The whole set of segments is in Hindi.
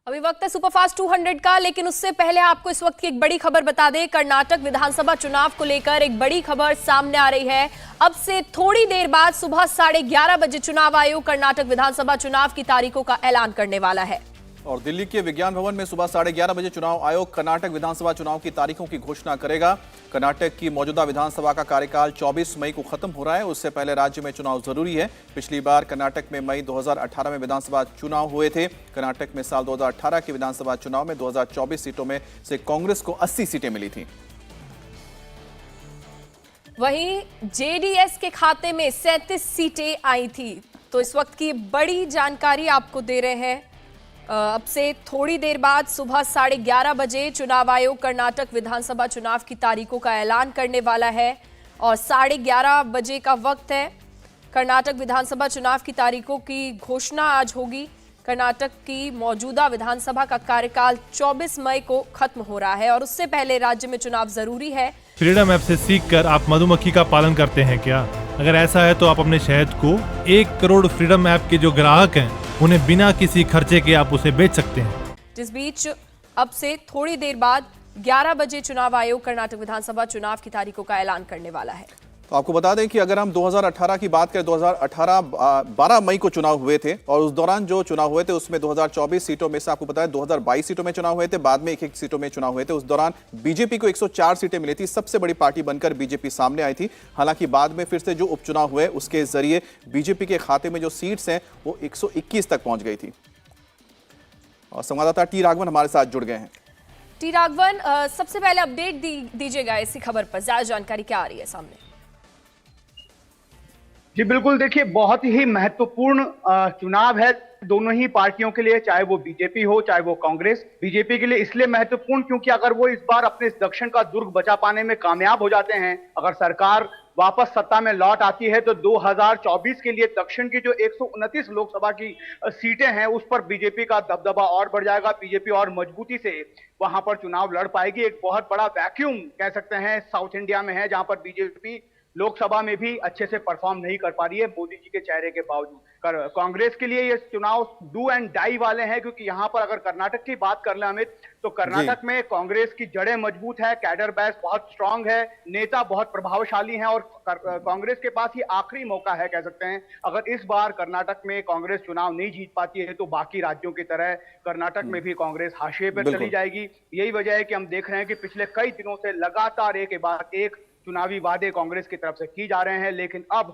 अभी वक्त है सुपरफास्ट 200 का, लेकिन उससे पहले आपको इस वक्त की एक बड़ी खबर बता दें। कर्नाटक विधानसभा चुनाव को लेकर एक बड़ी खबर सामने आ रही है। अब से थोड़ी देर बाद सुबह 11:30 बजे चुनाव आयोग कर्नाटक विधानसभा चुनाव की तारीखों का ऐलान करने वाला है। और दिल्ली के विज्ञान भवन में सुबह 11:30 बजे चुनाव आयोग कर्नाटक विधानसभा चुनाव की तारीखों की घोषणा करेगा। कर्नाटक की मौजूदा विधानसभा का कार्यकाल 24 मई को खत्म हो रहा है। उससे पहले राज्य में चुनाव जरूरी है। पिछली बार कर्नाटक में मई 2018 में विधानसभा चुनाव हुए थे। कर्नाटक में साल 2018 के विधानसभा चुनाव में 2024 सीटों में से कांग्रेस को 80 सीटें मिली थी। वहीं जेडीएस के खाते में 37 सीटें आई थी। तो इस वक्त की बड़ी जानकारी आपको दे रहे हैं। अब से थोड़ी देर बाद सुबह 11:30 बजे चुनाव आयोग कर्नाटक विधानसभा चुनाव की तारीखों का ऐलान करने वाला है और 11:30 बजे का वक्त है। कर्नाटक विधानसभा चुनाव की तारीखों की घोषणा आज होगी। कर्नाटक की मौजूदा विधानसभा का कार्यकाल 24 मई को खत्म हो रहा है और उससे पहले राज्य में चुनाव जरूरी है। फ्रीडम ऐप से सीखकर आप मधुमक्खी का पालन करते हैं क्या? अगर ऐसा है तो आप अपने शहद को 1 करोड़ फ्रीडम ऐप के जो ग्राहक हैं उन्हें बिना किसी खर्चे के आप उसे बेच सकते हैं। जिस बीच अब से थोड़ी देर बाद 11 बजे चुनाव आयोग कर्नाटक विधानसभा चुनाव की तारीखों का ऐलान करने वाला है। तो आपको बता दें कि अगर हम 2018 की बात करें, 2018 12 मई को चुनाव हुए थे और उस दौरान जो चुनाव हुए थे उसमें 2024 सीटों में से आपको पता है 2022 सीटों में चुनाव हुए थे। बाद में एक सीटों में चुनाव हुए थे। उस दौरान बीजेपी को 104 सीटें मिली थी। सबसे बड़ी पार्टी बनकर बीजेपी सामने आई थी। हालांकि बाद में फिर से जो उपचुनाव हुए उसके जरिए बीजेपी के खाते में जो सीट्स हैं वो 121 तक पहुंच गई थी। और संवाददाता टी राघवन हमारे साथ जुड़ गए हैं। टी राघवन, सबसे पहले अपडेट दीजिएगा इसी खबर पर, ज्यादा जानकारी क्या आ रही है सामने? जी बिल्कुल, देखिए बहुत ही महत्वपूर्ण चुनाव है दोनों ही पार्टियों के लिए, चाहे वो बीजेपी हो चाहे वो कांग्रेस। बीजेपी के लिए इसलिए महत्वपूर्ण क्योंकि अगर वो इस बार अपने दक्षिण का दुर्ग बचा पाने में कामयाब हो जाते हैं, अगर सरकार वापस सत्ता में लौट आती है, तो 2024 के लिए दक्षिण की जो 129 लोकसभा की सीटें हैं उस पर बीजेपी का दबदबा और बढ़ जाएगा। बीजेपी और मजबूती से वहां पर चुनाव लड़ पाएगी। एक बहुत बड़ा वैक्यूम कह सकते हैं साउथ इंडिया में है, जहां पर बीजेपी लोकसभा में भी अच्छे से परफॉर्म नहीं कर पा रही है मोदी जी के चेहरे के बावजूद। कांग्रेस के लिए ये चुनाव डू एंड डाई वाले हैं, क्योंकि यहां पर अगर कर्नाटक की बात कर ले अमित, तो कर्नाटक में कांग्रेस की जड़ें मजबूत है, कैडर बेस बहुत स्ट्रांग है, नेता बहुत प्रभावशाली हैं और कांग्रेस के पास ये आखिरी मौका है कह सकते हैं। अगर इस बार कर्नाटक में कांग्रेस चुनाव नहीं जीत पाती है तो बाकी राज्यों की तरह कर्नाटक में भी कांग्रेस हाशिए पर चली जाएगी। यही वजह है कि हम देख रहे हैं कि पिछले कई दिनों से लगातार एक के बाद एक चुनावी वादे कांग्रेस की तरफ से की जा रहे हैं, लेकिन अब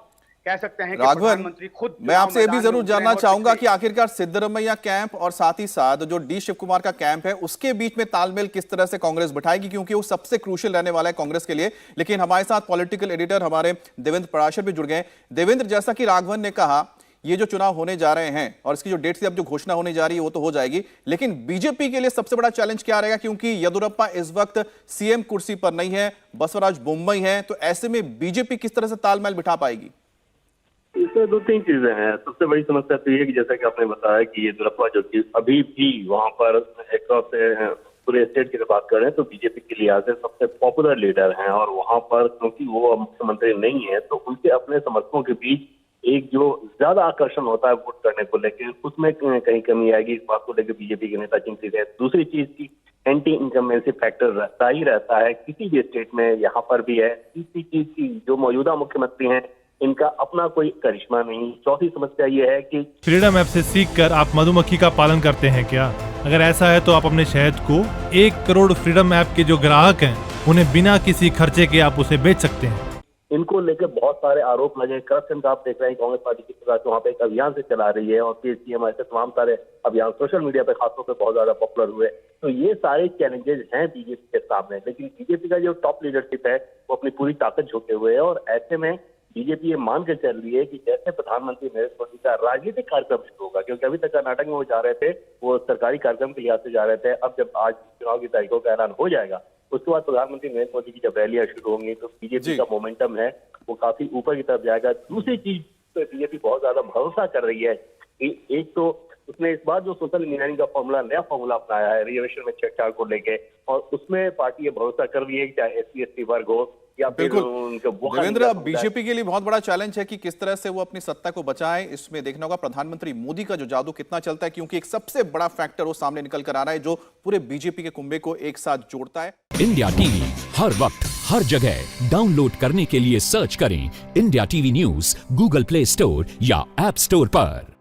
कह सकते हैं कि प्रधानमंत्री खुद। मैं आपसे ये भी जरूर जानना चाहूंगा कि आखिरकार सिद्धरमैया कैंप और साथ ही साथ जो डी शिव कुमार का कैंप है उसके बीच में तालमेल किस तरह से कांग्रेस बिठाएगी, क्योंकि वो सबसे क्रूशियल रहने वाला है कांग्रेस के लिए। लेकिन हमारे साथ पॉलिटिकल एडिटर हमारे देवेंद्र पराशर भी जुड़ गए। देवेंद्र, जैसा कि राघवन ने कहा, ये जो चुनाव होने जा रहे हैं और इसकी जो डेट से अब जो घोषणा होने जा रही है वो तो हो जाएगी, लेकिन बीजेपी के लिए सबसे बड़ा चैलेंज क्या रहेगा? क्योंकि येदियुरप्पा इस वक्त सीएम कुर्सी पर नहीं है, बसवराज बोम्मई है, तो ऐसे में बीजेपी किस तरह से तालमेल बिठा पाएगी? इसमें 2-3 चीजें हैं। सबसे बड़ी समस्या तो ये है कि जैसा कि आपने बताया कि येदियुरप्पा जो कि अभी भी वहां पर अक्रॉस पूरे स्टेट की बात कर रहे हैं तो बीजेपी के लिहाज से सबसे पॉपुलर लीडर हैं और वहां पर क्योंकि वो मुख्यमंत्री नहीं है तो उनके अपने समर्थकों के बीच एक जो ज्यादा आकर्षण होता है वोट करने को लेकर, उसमें कहीं कमी आएगी। इस बात को लेकर बीजेपी के नेता चिंतित है। दूसरी चीज की एंटी इनकम्बेंसी फैक्टर रहता ही रहता है किसी भी स्टेट में, यहाँ पर भी है। तीसरी चीज की जो मौजूदा मुख्यमंत्री हैं इनका अपना कोई करिश्मा नहीं। चौथी समस्या ये है कि फ्रीडम ऐप से सीखकर आप मधुमक्खी का पालन करते हैं क्या? अगर ऐसा है तो आप अपने शहद को 1 करोड़ फ्रीडम ऐप के जो ग्राहक हैं उन्हें बिना किसी खर्चे के आप उसे बेच सकते हैं। इनको लेकर बहुत सारे आरोप लगे। करप्शन का आप देख रहे हैं कांग्रेस पार्टी किस प्रकार से वहाँ पे एक अभियान से चला रही है और पीएम ऐसे तमाम सारे अभियान सोशल मीडिया पे खासतौर पे बहुत ज्यादा पॉपुलर हुए। तो ये सारे चैलेंजेस हैं बीजेपी के सामने, लेकिन बीजेपी का जो टॉप लीडरशिप है वो अपनी पूरी ताकत झोंके हुए है और ऐसे में बीजेपी ये मान के चल रही है कि जैसे प्रधानमंत्री नरेंद्र मोदी का राजनीतिक कार्यक्रम शुरू होगा, क्योंकि अभी तक कर्नाटक में वो जा रहे थे, वो सरकारी कार्यक्रम के लिहाज से जा रहे थे। अब जब आज चुनाव की तारीखों का ऐलान हो जाएगा उसके बाद प्रधानमंत्री नरेंद्र मोदी की जब रैलियां शुरू होंगी तो बीजेपी का मोमेंटम है वो काफी ऊपर की तरफ जाएगा। दूसरी चीज तो बीजेपी बहुत ज्यादा भरोसा कर रही है कि एक तो उसने इस बार जो सोशल इंजीनियरिंग का नया फॉर्मूला अपनाया है रिजर्वेशन में छेड़छाड़ को लेके, और उसमें पार्टी ये भरोसा कर रही है कि चाहे SC/ST वर्ग हो या फिर बिल्कुल उनके वो देवेंद्र, अब बीजेपी के लिए बहुत बड़ा चैलेंज है कि किस तरह से वो अपनी सत्ता को बचाए। इसमें देखना होगा प्रधानमंत्री मोदी का जो जादू कितना चलता है, क्योंकि एक सबसे बड़ा फैक्टर वो सामने निकल कर आ रहा है जो पूरे बीजेपी के कुंभे को एक साथ जोड़ता है। इंडिया टीवी हर वक्त हर जगह डाउनलोड करने के लिए सर्च करें India TV news Google play store या ऐप स्टोर पर।